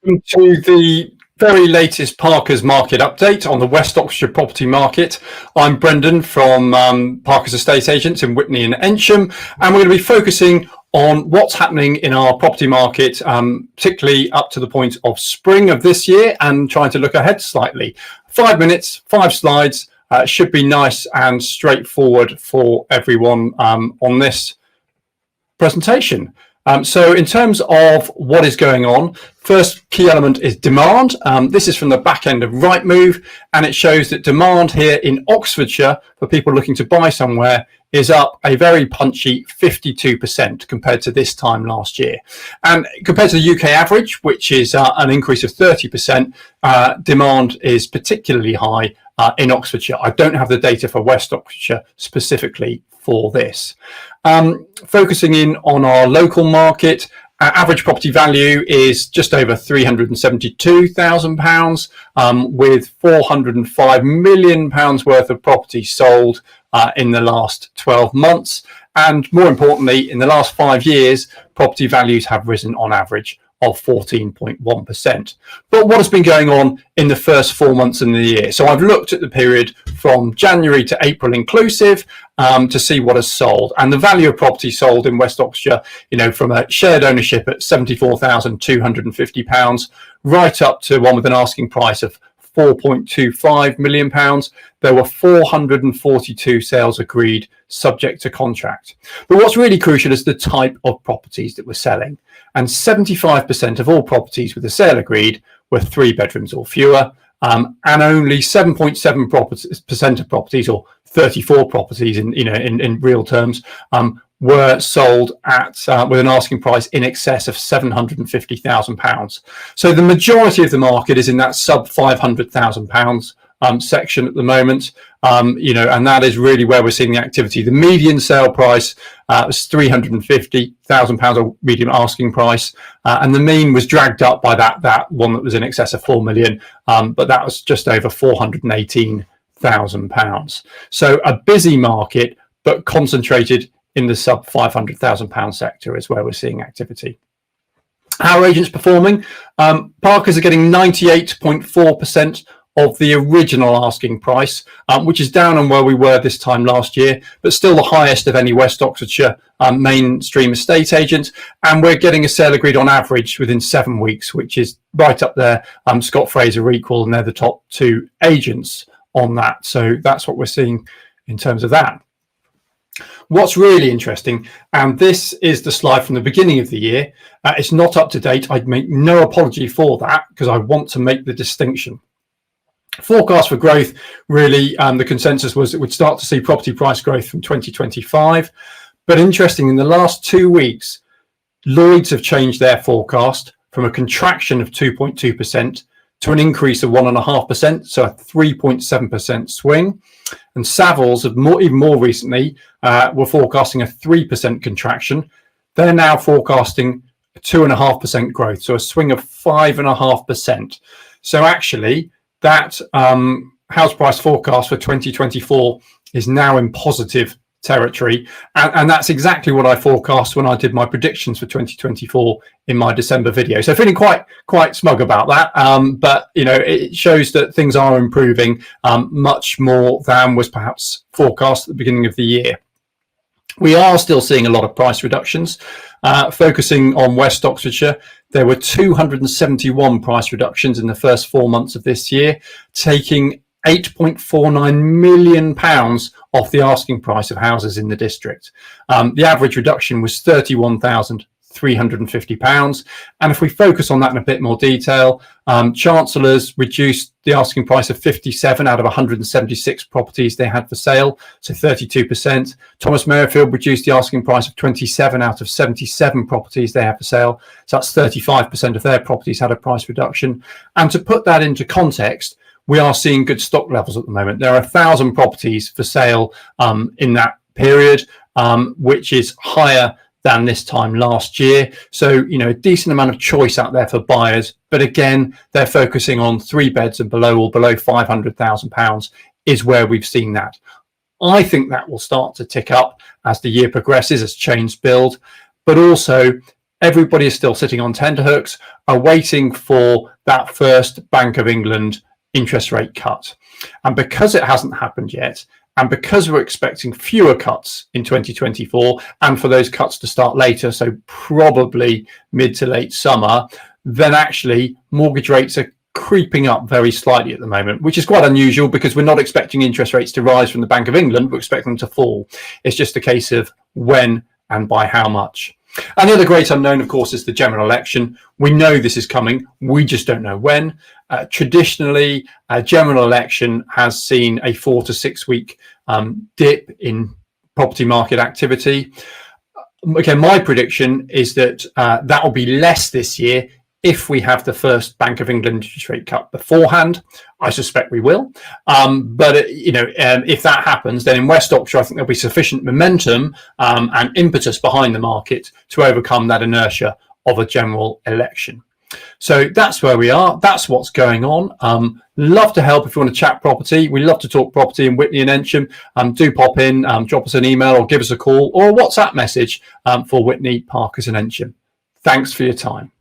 To the very latest Parkers market update on the West Oxfordshire Property Market. I'm Brendan from Parkers Estate Agents in Witney and Eynsham, and we're going to be focusing on what's happening in our property market, particularly up to the point of spring of this year, and trying to look ahead slightly. 5 minutes, 5 slides, should be nice and straightforward for everyone on this presentation. So in terms of what is going on, first key element is demand. This is from the back end of Rightmove, and it shows that demand here in Oxfordshire for people looking to buy somewhere is up a very punchy 52% compared to this time last year. And compared to the UK average, which is an increase of 30%, demand is particularly high in Oxfordshire. I don't have the data for West Oxfordshire specifically for this. Focusing in on our local market, average property value is just over £372,000, with £405 million worth of property sold in the last 12 months. And more importantly, in the last 5 years, property values have risen on average of 14.1%. But what has been going on in the first 4 months of the year? So I've looked at the period from January to April inclusive to see what has sold. And the value of property sold in West Oxfordshire, from a shared ownership at £74,250 right up to one with an asking price of £4.25 million, there were 442 sales agreed subject to contract. But what's really crucial is the type of properties that we're selling. And 75% of all properties with a sale agreed were 3 bedrooms or fewer, and only 7.7% of properties, or 34 properties in real terms, were sold at with an asking price in excess of £750,000. So the majority of the market is in that sub £500,000 section at the moment, and that is really where we're seeing the activity. The median sale price was £350,000, or median asking price, and the mean was dragged up by that one that was in excess of £4 million, but that was just over £418,000. So a busy market, but concentrated in the sub £500,000 sector is where we're seeing activity. How are agents performing? Parkers are getting 98.4% of the original asking price, which is down on where we were this time last year, but still the highest of any West Oxfordshire mainstream estate agent. And we're getting a sale agreed on average within 7 weeks, which is right up there. Scott Fraser are equal, and they're the top 2 agents on that. So that's what we're seeing in terms of that. What's really interesting, and this is the slide from the beginning of the year, it's not up to date. I'd make no apology for that because I want to make the distinction. Forecast for growth, really, the consensus was that we'd start to see property price growth from 2025. But interesting, in the last 2 weeks, Lloyds have changed their forecast from a contraction of 2.2% to an increase of 1.5%, so a 3.7% swing. And Savills have even more recently were forecasting a 3% contraction. They're now forecasting a 2.5% growth, so a swing of 5.5%. So actually, that house price forecast for 2024 is now in positive territory, and that's exactly what I forecast when I did my predictions for 2024 in my December video. So feeling quite smug about that, but it shows that things are improving much more than was perhaps forecast at the beginning of the year. We are still seeing a lot of price reductions. Focusing on West Oxfordshire, there were 271 price reductions in the first 4 months of this year, taking £8.49 million off the asking price of houses in the district. The average reduction was £31,350. And if we focus on that in a bit more detail, Chancellors reduced the asking price of 57 out of 176 properties they had for sale, so 32%. Thomas Merrifield reduced the asking price of 27 out of 77 properties they had for sale, so that's 35% of their properties had a price reduction. And to put that into context, we are seeing good stock levels at the moment. There are 1,000 properties for sale in that period, which is higher than this time last year. So, a decent amount of choice out there for buyers. But again, they're focusing on 3 beds and below, or below £500,000 is where we've seen that. I think that will start to tick up as the year progresses, as chains build. But also, everybody is still sitting on tenterhooks, are waiting for that first Bank of England interest rate cut. And because it hasn't happened yet, and because we're expecting fewer cuts in 2024, and for those cuts to start later, so probably mid to late summer, then actually mortgage rates are creeping up very slightly at the moment, which is quite unusual because we're not expecting interest rates to rise from the Bank of England, we're expecting them to fall. It's just a case of when and by how much. And the other great unknown, of course, is the general election. We know this is coming, we just don't know when. Traditionally, a general election has seen a 4 to 6 week dip in property market activity. Okay, my prediction is that that will be less this year if we have the first Bank of England interest rate cut beforehand. I suspect we will. But if that happens, then in West Oxfordshire, I think there'll be sufficient momentum and impetus behind the market to overcome that inertia of a general election. So that's where we are. That's what's going on. Love to help if you want to chat property. We love to talk property in Witney and Eynsham. Do pop in, drop us an email or give us a call or a WhatsApp message for Witney, Parkers and Eynsham. Thanks for your time.